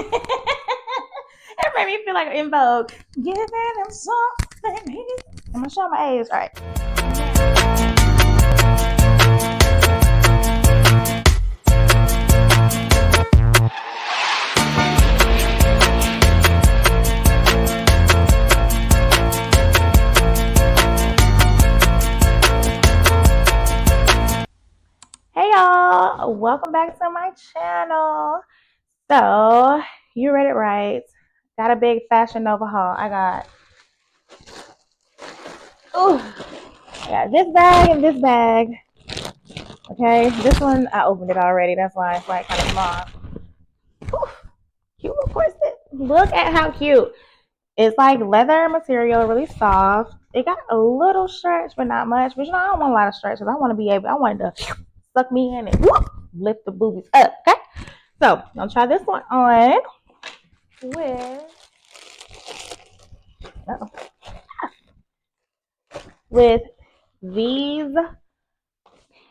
It made me feel like in Vogue. Giving him something. I'm gonna show my age. All right. Hey y'all, welcome back to my channel. So you read it right. Got a big Fashion Nova haul. I got this bag and this bag. Okay, this one I opened it already. That's why it's like kind of small. Cute little corset. Look at how cute. It's like leather material, really soft. It got a little stretch, but not much. But I don't want a lot of stretch because I want it to suck me in and lift the boobies up. Okay, so I'm gonna try this one on with these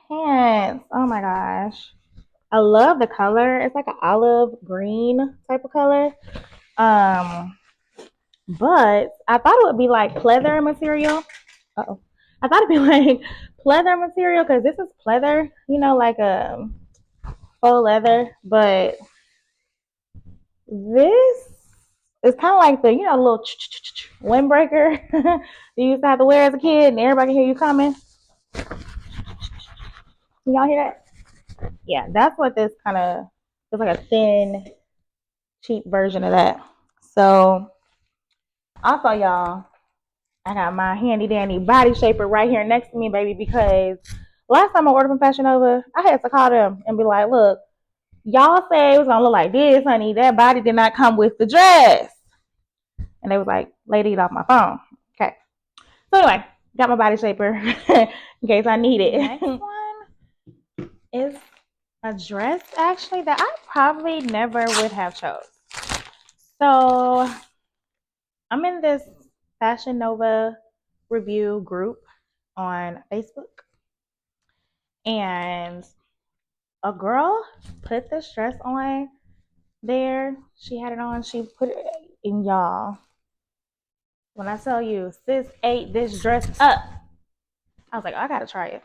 pants. Oh my gosh, I love the color. It's like an olive green type of color. But I thought it would be like pleather material. I thought it'd be like pleather material because this is pleather, like a faux leather. But this is kind of like the, little windbreaker you used to have to wear as a kid, and everybody can hear you coming. Can y'all hear that? Yeah, that's what this kind of. It's like a thin, cheap version of that. So also, y'all, I got my handy dandy body shaper right here next to me, baby, because last time I ordered from Fashion Nova, I had to call them and be like, look, y'all say it was gonna look like this, honey. That body did not come with the dress. And they was like, lady, get off my phone. Okay. So anyway, got my body shaper in case I need it. Next one is a dress actually that I probably never would have chose. So I'm in this Fashion Nova review group on Facebook, and a girl put this dress on there. She had it on. She put it in, y'all. When I tell you, sis ate this dress up. I was like, I gotta try it.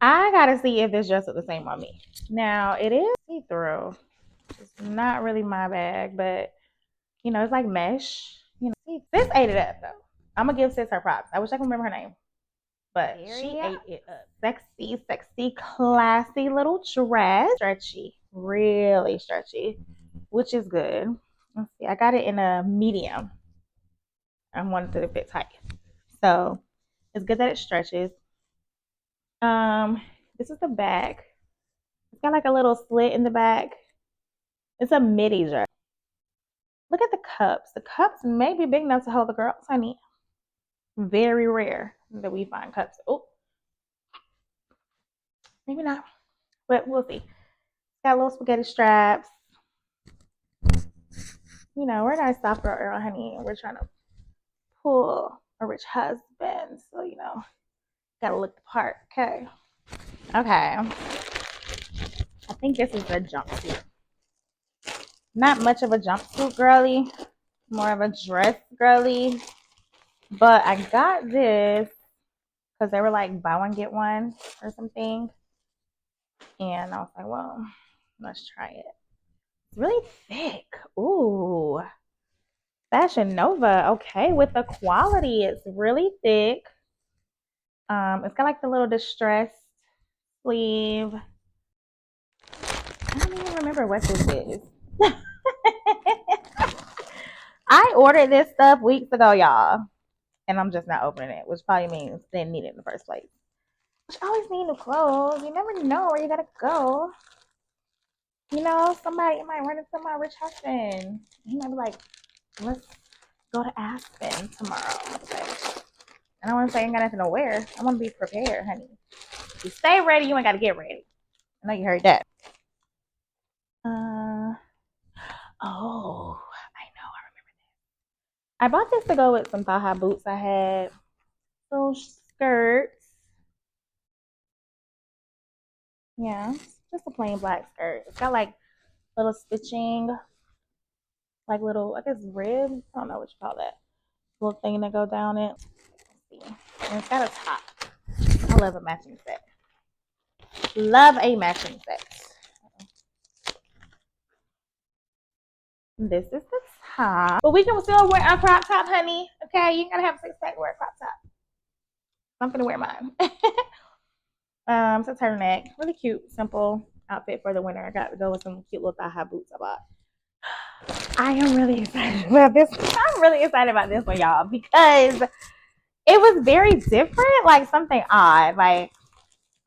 I gotta see if this dress is the same on me. Now it is see-through. It's not really my bag, but it's like mesh. Sis ate it up though. I'm gonna give sis her props. I wish I could remember her name, but she ate it up. Sexy, sexy, classy little dress. Stretchy, really stretchy, which is good. Let's see. I got it in a medium. I wanted it to fit tight, so it's good that it stretches. This is the back. It's got like a little slit in the back. It's a midi dress. Look at the cups. The cups may be big enough to hold the girls, honey. Very rare that we find cups. Oh, maybe not, but we'll see. Got little spaghetti straps. We're not a soft girl, honey. We're trying to pull a rich husband, so gotta look the part. Okay. I think this is a jumpsuit. Not much of a jumpsuit girly, more of a dress girly. But I got this because they were like buy one get one or something, and I was like, well, let's try it. It's really thick. Ooh, Fashion Nova. Okay, with the quality, it's really thick. It's got like the little distressed sleeve. I don't even remember what this is. I ordered this stuff weeks ago, y'all, and I'm just not opening it, which probably means they didn't need it in the first place. Which I always need new clothes. You never know where you gotta go. Somebody might run into my rich husband. He might be like, let's go to Aspen tomorrow. And I want to say I ain't got nothing to wear. I want to be prepared, honey. You stay ready, you ain't got to get ready. I know you heard that. Oh, I know. I remember that. I bought this to go with some thigh-high boots I had. Little skirts. Yeah, just a plain black skirt. It's got like little stitching like little, I guess ribs. I don't know what you call that. Little thing that go down it. Let's see. And it's got a top. I love a matching set. Love a matching set. This is the top. But we can still wear a crop top, honey. Okay, you gotta have a six-pack to wear a crop top. I'm gonna wear mine. So turtleneck, really cute, simple outfit for the winter. I got to go with some cute little thigh-high boots I bought. I am really excited about this. I'm really excited about this one, y'all, because it was very different, like something odd. Like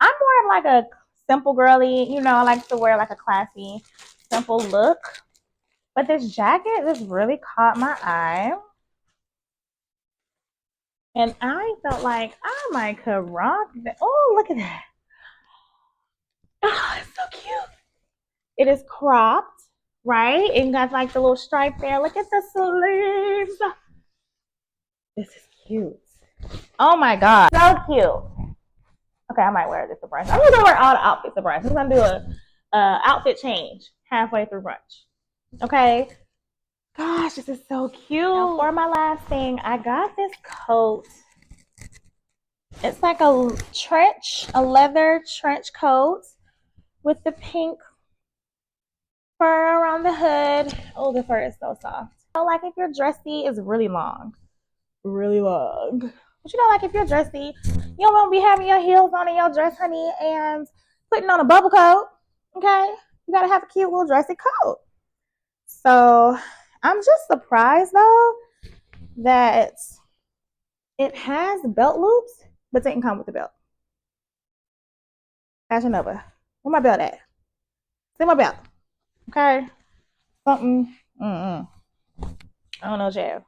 I'm more of like a simple girly, you know. I like to wear like a classy, simple look. But this jacket just really caught my eye. And I felt like I might could rock that. Oh, look at that. Oh, it's so cute. It is cropped, right? And got like the little stripe there. Look at the sleeves. This is cute. Oh my God. So cute. Okay, I might wear this to brunch. I'm just gonna wear all the outfits to brunch. I'm gonna do a outfit change halfway through brunch. Okay. Gosh, this is so cute. Now for my last thing, I got this coat. It's like a leather trench coat with the pink fur around the hood. Oh, the fur is so soft. So like if you're dressy, it's really long. Really long. But you know, like if you're dressy, you don't want to be having your heels on in your dress, honey, and putting on a bubble coat. Okay? You gotta have a cute little dressy coat. So I'm just surprised though that it has belt loops, but didn't come with the belt. Fashion Nova. Where my belt at? See my belt. Okay? Something. I don't know, Jeff.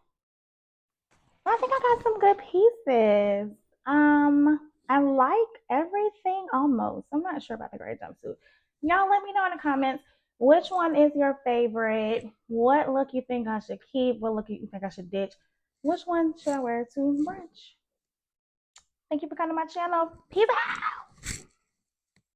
I think I got some good pieces. I like everything almost. I'm not sure about the gray jumpsuit. Y'all let me know in the comments which one is your favorite. What look you think I should keep? What look you think I should ditch? Which one should I wear to brunch? Thank you for coming to my channel. Peace out.